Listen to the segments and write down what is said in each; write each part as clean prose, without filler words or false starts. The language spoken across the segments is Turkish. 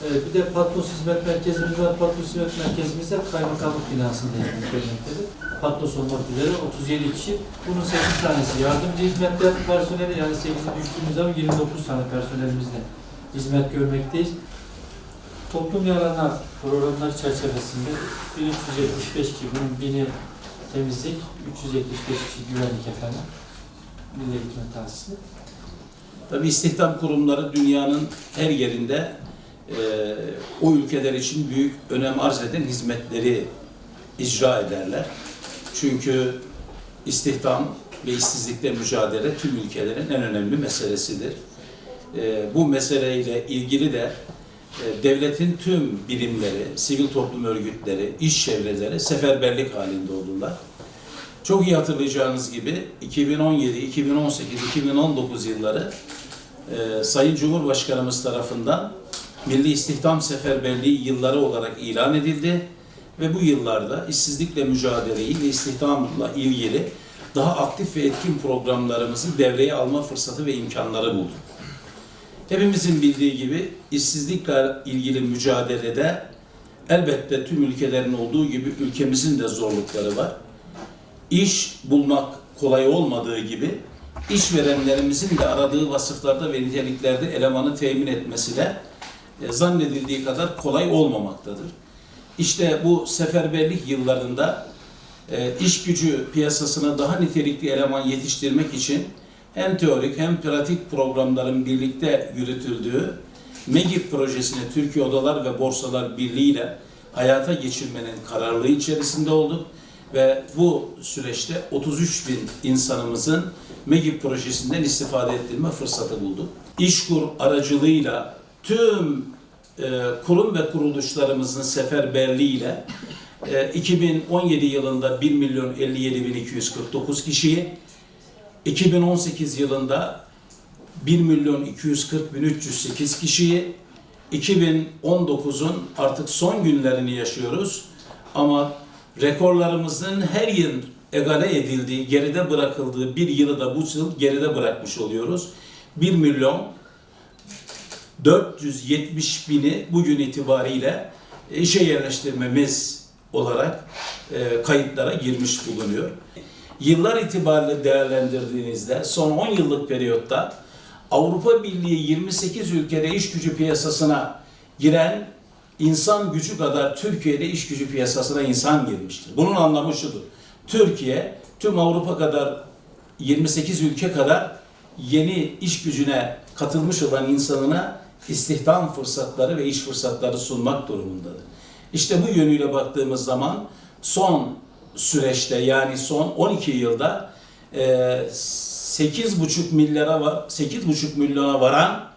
Bir de Patmos Hizmet Merkezimiz var. Patmos Hizmet Merkezimiz de kaymakamlık binasında hizmetlerdir. Patmos olmak üzere 37 kişi. Bunun 8 tanesi yardımcı hizmetler personeli, yani 8'i düştüğümüz zaman 29 tane personelimizle hizmet görmekteyiz. Toplum yararına programlar çerçevesinde 1375 kişi, bunun 1000'i temizlik, 375 kişi güvenlik efendim. Milli Eğitim Tahsisi. Tabii istihdam kurumları dünyanın her yerinde o ülkeler için büyük önem arz eden hizmetleri icra ederler. Çünkü istihdam ve işsizlikle mücadele tüm ülkelerin en önemli meselesidir. Bu meseleyle ilgili de devletin tüm birimleri, sivil toplum örgütleri, iş çevreleri seferberlik halinde oldular. Çok iyi hatırlayacağınız gibi 2017, 2018, 2019 yılları Sayın Cumhurbaşkanımız tarafından Milli İstihdam Seferberliği yılları olarak ilan edildi ve bu yıllarda işsizlikle mücadeleyi ve istihdamla ilgili daha aktif ve etkin programlarımızı devreye alma fırsatı ve imkanları bulduk. Hepimizin bildiği gibi işsizlikle ilgili mücadelede elbette tüm ülkelerin olduğu gibi ülkemizin de zorlukları var. İş bulmak kolay olmadığı gibi işverenlerimizin de aradığı vasıflarda ve niteliklerde elemanı temin etmesi de zannedildiği kadar kolay olmamaktadır. İşte bu seferberlik yıllarında iş gücü piyasasına daha nitelikli eleman yetiştirmek için hem teorik hem pratik programların birlikte yürütüldüğü MEGİP projesini Türkiye Odalar ve Borsalar Birliği ile hayata geçirmenin kararlılığı içerisinde olduk. Ve bu süreçte 33 bin insanımızın MEGİP projesinden istifade ettirme fırsatı bulduk. İşkur aracılığıyla tüm kurum ve kuruluşlarımızın seferberliğiyle 2017 yılında 1.057.249 kişiyi, 2018 yılında 1.240.308 kişiyi, 2019'un artık son günlerini yaşıyoruz ama rekorlarımızın her yıl egale edildiği, geride bırakıldığı bir yılı da bu yıl geride bırakmış oluyoruz. 1.470.000'i bugün itibariyle işe yerleştirmemiz olarak kayıtlara girmiş bulunuyor. Yıllar itibariyle değerlendirdiğinizde son 10 yıllık periyotta Avrupa Birliği 28 ülkede iş gücü piyasasına giren İnsan gücü kadar Türkiye'de iş gücü piyasasına insan girmiştir. Bunun anlamı şudur: Türkiye tüm Avrupa kadar 28 ülke kadar yeni iş gücüne katılmış olan insanına istihdam fırsatları ve iş fırsatları sunmak durumundadır. İşte bu yönüyle baktığımız zaman son süreçte, yani son 12 yılda 8,5 milyona varan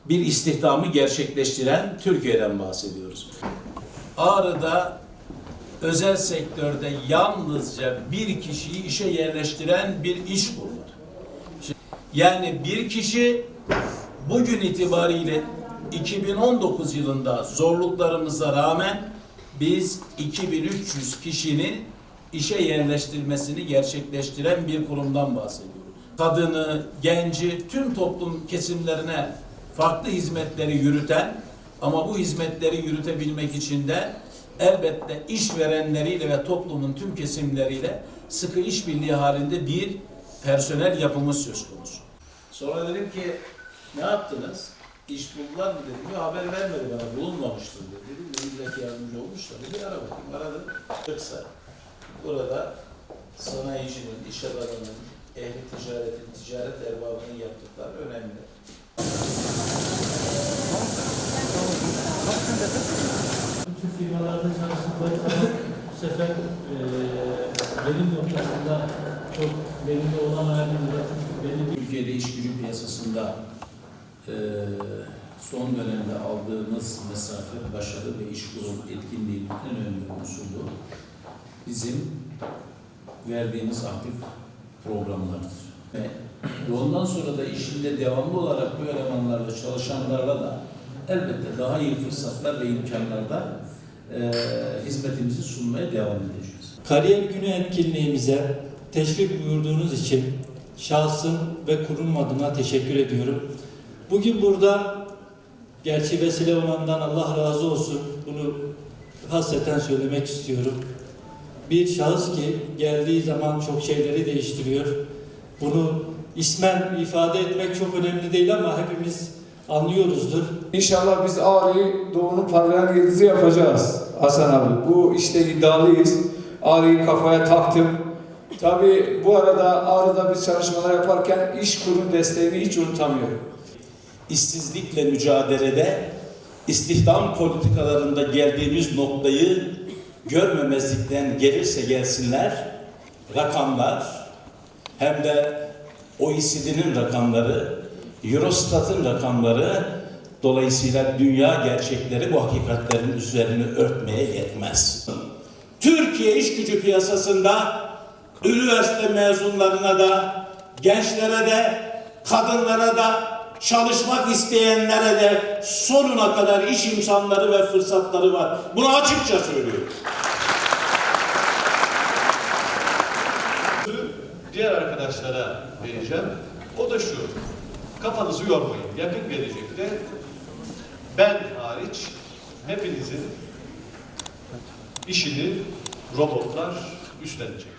bir istihdamı gerçekleştiren Türkiye'den bahsediyoruz. Ağrı'da özel sektörde yalnızca bir kişiyi işe yerleştiren bir iş kolu var. Yani bir kişi bugün itibariyle 2019 yılında zorluklarımıza rağmen biz 2300 kişinin işe yerleştirmesini gerçekleştiren bir kurumdan bahsediyoruz. Kadını, genci, tüm toplum kesimlerine farklı hizmetleri yürüten ama bu hizmetleri yürütebilmek için de elbette işverenleriyle ve toplumun tüm kesimleriyle sıkı işbirliği halinde bir personel yapımız söz konusu. Sonra dedim ki, ne yaptınız? İş buldular mı dedi. Bir haber vermedi bana, bulunmamıştır dedi. Dedim de illaki yardımcı olmuşlar. Bir ara bakayım. Aradım. Yoksa burada sanayicinin, iş adamının, ehli ticaretin, ticaret erbabının yaptıkları önemli. Bütün firmalarda çalıştıkları zaman bu sefer verim noktasında çok verimli olamayabilirler. Türkiye'de iş gücü piyasasında son dönemde aldığımız mesafe, başarı ve iş kurum etkinliğinin en önemli unsuru bizim verdiğimiz aktif programlardır. Ve ondan sonra da işinde devamlı olarak bu elemanlarla çalışanlarla da elbette daha iyi fırsatlar ve imkanlarda hizmetimizi sunmaya devam edeceğiz. Kariyer Günü etkinliğimize teşvik buyurduğunuz için şahsım ve kurum adına teşekkür ediyorum. Bugün burada Gerçi vesile olandan Allah razı olsun. Bunu hasreten söylemek istiyorum. Bir şahıs ki geldiği zaman çok şeyleri değiştiriyor. Bunu ismen ifade etmek çok önemli değil ama hepimiz anlıyoruzdur. İnşallah biz Ağrı'yı Doğu'nun parlayan yıldızı yapacağız Hasan abi. Bu işte iddialıyız. Ağrı'yı kafaya taktım. Tabii bu arada Ağrı'da biz çalışmalar yaparken İşkur'un desteğini hiç unutamıyorum. İşsizlikle mücadelede, istihdam politikalarında geldiğimiz noktayı görmemezlikten gelirse gelsinler, rakamlar hem de OECD'nin rakamları, Eurostat'ın rakamları, dolayısıyla dünya gerçekleri bu hakikatlerin üzerini örtmeye yetmez. Türkiye iş gücü piyasasında üniversite mezunlarına da, gençlere de, kadınlara da, çalışmak isteyenlere de sonuna kadar iş imkanları ve fırsatları var. Bunu açıkça söylüyorum. Diğer arkadaşlara vereceğim. O da şu. Kafanızı yormayın. Yakın gelecekte ben hariç hepinizin işini robotlar üstlenecek.